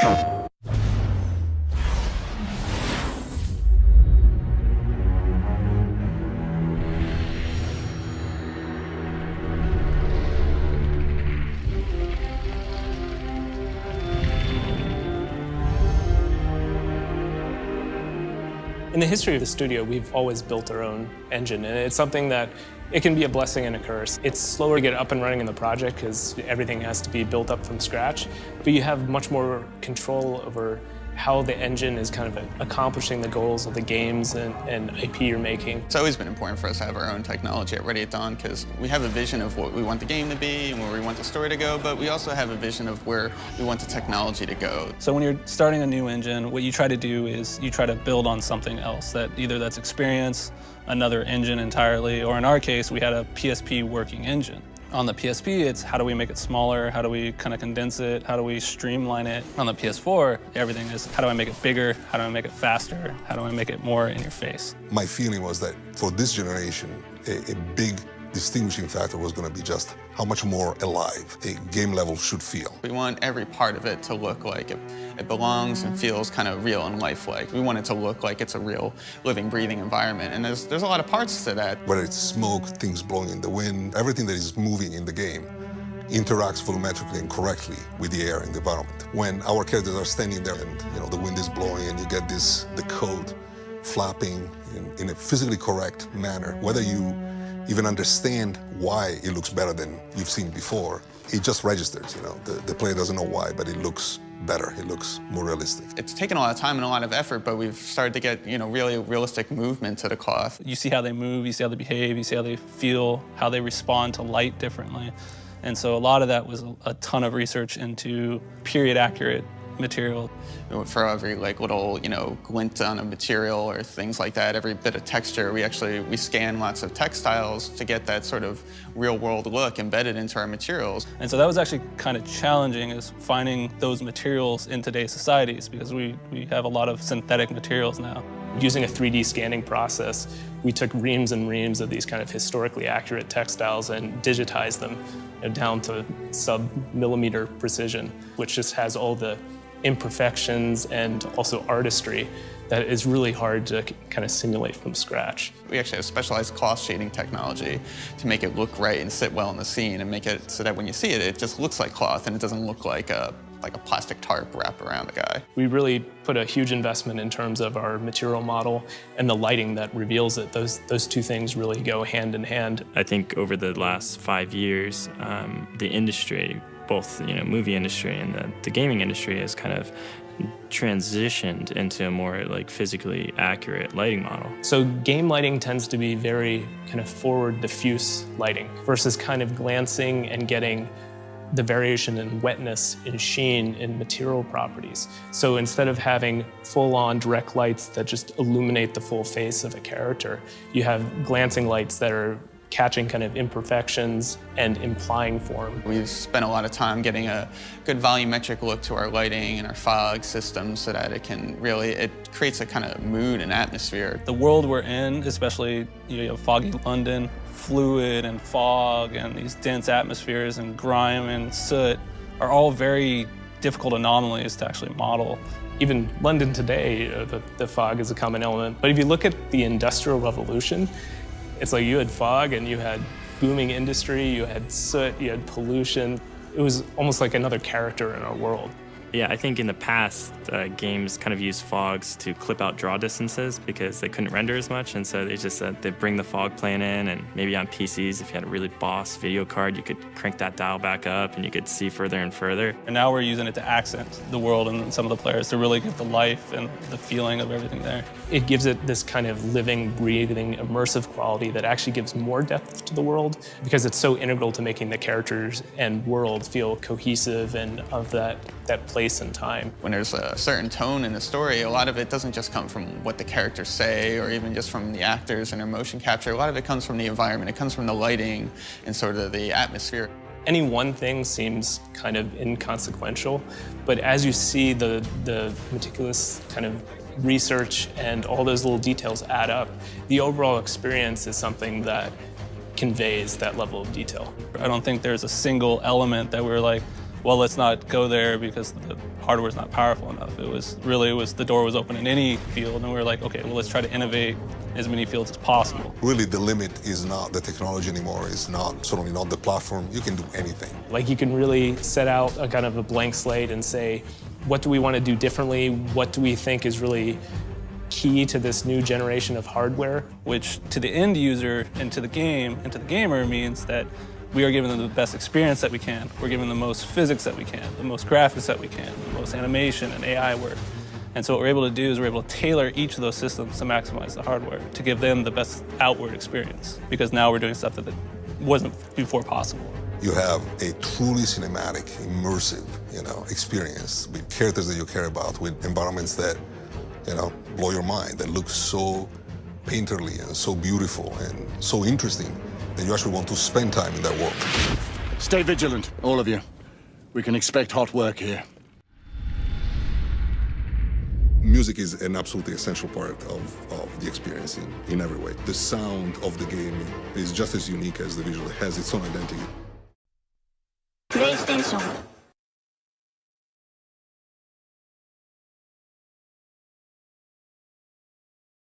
In the history of the studio, we've always built our own engine, and it's something that it can be a blessing and a curse. It's slower to get up and running in the project because everything has to be built up from scratch, but you have much more control over how the engine is kind of accomplishing the goals of the games and IP you're making. It's always been important for us to have our own technology at Ready at Dawn because we have a vision of what we want the game to be and where we want the story to go, but we also have a vision of where we want the technology to go. So when you're starting a new engine, what you try to do is you try to build on something else, that either that's experience, another engine entirely, or in our case, we had a PSP working engine. On the PSP, it's how do we make it smaller? How do we kind of condense it? How do we streamline it? On the PS4, everything is how do I make it bigger? How do I make it faster? How do I make it more in your face? My feeling was that for this generation, a big distinguishing factor was going to be just how much more alive a game level should feel. We want every part of it to look like it belongs and feels kind of real and lifelike. We want it to look like it's a real living, breathing environment, and there's a lot of parts to that. Whether it's smoke, things blowing in the wind, everything that is moving in the game interacts volumetrically and correctly with the air in the environment. When our characters are standing there and the wind is blowing and you get the coat flapping in a physically correct manner, whether you even understand why it looks better than you've seen before, it just registers, The player doesn't know why, but it looks better. It looks more realistic. It's taken a lot of time and a lot of effort, but we've started to get, really realistic movement to the cloth. You see how they move, you see how they behave, you see how they feel, how they respond to light differently. And so a lot of that was a ton of research into period-accurate material. For every little, glint on a material or things like that, every bit of texture, we scan lots of textiles to get that sort of real-world look embedded into our materials. And so that was actually kind of challenging, is finding those materials in today's societies, because we have a lot of synthetic materials now. Using a 3D scanning process, we took reams and reams of these kind of historically accurate textiles and digitized them down to sub-millimeter precision, which just has all the imperfections and also artistry that is really hard to kind of simulate from scratch. We actually have specialized cloth shading technology to make it look right and sit well in the scene and make it so that when you see it, it just looks like cloth and it doesn't look like a plastic tarp wrapped around the guy. We really put a huge investment in terms of our material model and the lighting that reveals it. Those two things really go hand in hand. I think over the last 5 years, the industry, both movie industry and the gaming industry, has kind of transitioned into a more physically accurate lighting model. So game lighting tends to be very kind of forward diffuse lighting versus kind of glancing and getting the variation in wetness, in sheen, in material properties. So instead of having full-on direct lights that just illuminate the full face of a character, you have glancing lights that are catching kind of imperfections and implying form. We've spent a lot of time getting a good volumetric look to our lighting and our fog systems so that it creates a kind of mood and atmosphere. The world we're in, especially you have foggy London, fluid and fog and these dense atmospheres and grime and soot are all very difficult anomalies to actually model. Even London today, the fog is a common element. But if you look at the Industrial Revolution, it's like you had fog and you had booming industry, you had soot, you had pollution. It was almost like another character in our world. Yeah, I think in the past, games kind of used fogs to clip out draw distances because they couldn't render as much, and so they bring the fog plane in, and maybe on PCs, if you had a really boss video card, you could crank that dial back up and you could see further and further. And now we're using it to accent the world and some of the players to really give the life and the feeling of everything there. It gives it this kind of living, breathing, immersive quality that actually gives more depth to the world because it's so integral to making the characters and world feel cohesive and of that place and time. When there's a certain tone in the story, a lot of it doesn't just come from what the characters say or even just from the actors and their motion capture. A lot of it comes from the environment. It comes from the lighting and sort of the atmosphere. Any one thing seems kind of inconsequential, but as you see the meticulous kind of research and all those little details add up, the overall experience is something that conveys that level of detail. I don't think there's a single element that we're like, well, let's not go there because the hardware's not powerful enough. It was the door was open in any field, and we were like, okay, well, let's try to innovate as many fields as possible. Really, the limit is not the technology anymore, certainly not the platform. You can do anything. Like you can really set out a kind of a blank slate and say, what do we want to do differently? What do we think is really key to this new generation of hardware? Which to the end user and to the game and to the gamer means that we are giving them the best experience that we can. We're giving them the most physics that we can, the most graphics that we can, the most animation and AI work. And so what we're able to do is we're able to tailor each of those systems to maximize the hardware, to give them the best outward experience. Because now we're doing stuff that wasn't before possible. You have a truly cinematic, immersive, experience with characters that you care about, with environments that, blow your mind, that look so painterly and so beautiful and so interesting that you actually want to spend time in that world. Stay vigilant, all of you. We can expect hot work here. Music is an absolutely essential part of the experience in every way. The sound of the game is just as unique as the visual. It has its own identity. PlayStation